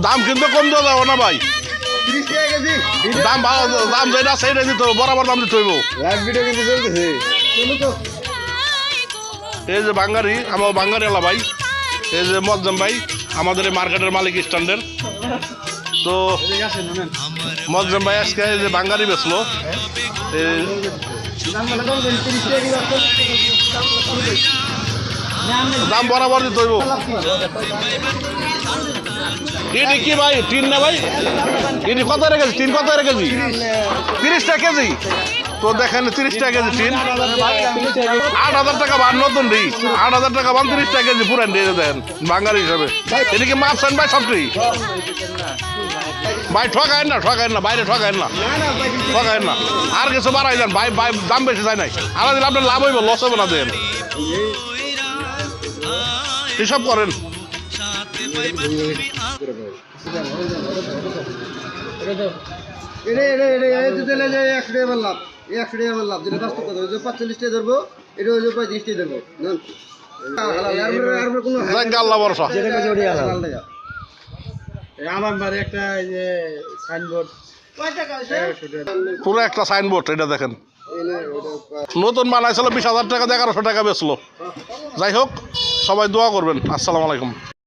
দাম কিন্তু কম দেওয়া যাবে না ভাই, দাম ভালো, দাম যেটা সেইটা দিতে হবে, বরাবর দাম দিতে হইব। এই যে বাঙ্গারি, আমার বাঙ্গারি এলা ভাই, এই যে মজ্জাম ভাই আমাদের এই মার্কেটের মালিক স্ট্যান্ডের। তো মজ্জাম ভাই আজকে এই যে বাঙ্গারি বেচলো, দাম বরাবর দিতে হইব। টিন কি ভাই, টিন না ভাই, টিন কত রেখেছি, টিন কত রেখেছি? 30 টাকা কেজি। তো দেখেন 30 টাকা কেজি টিন, 8,000 টাকা বান নতুন রি, 8,000 টাকা বান, 30 টাকা কেজি পুরান দিয়ে দেন বাঙালি হিসাবে। এদিকে মাপছেন ভাই সবটি ভাই, ঠকায়েন না, ঠকায়েন না, বাইরে ঠকায়েন না, ঠকায়েন না, আর কিছু বাড়াই দেন ভাই, ভাই দাম বেশি যায় নাই, আলাদা দিলে আপনার লাভ হইব, লস হবে না। দেন হিসাব করেন। আল্লাহ ভরসা। পুরো একটা সাইনবোর্ড, এটা দেখেন নতুন বানাইছিল, 20,000 টাকা, 1100 টাকা বেচলো। যাই হোক, সবাই দোয়া করবেন। আসসালামু আলাইকুম।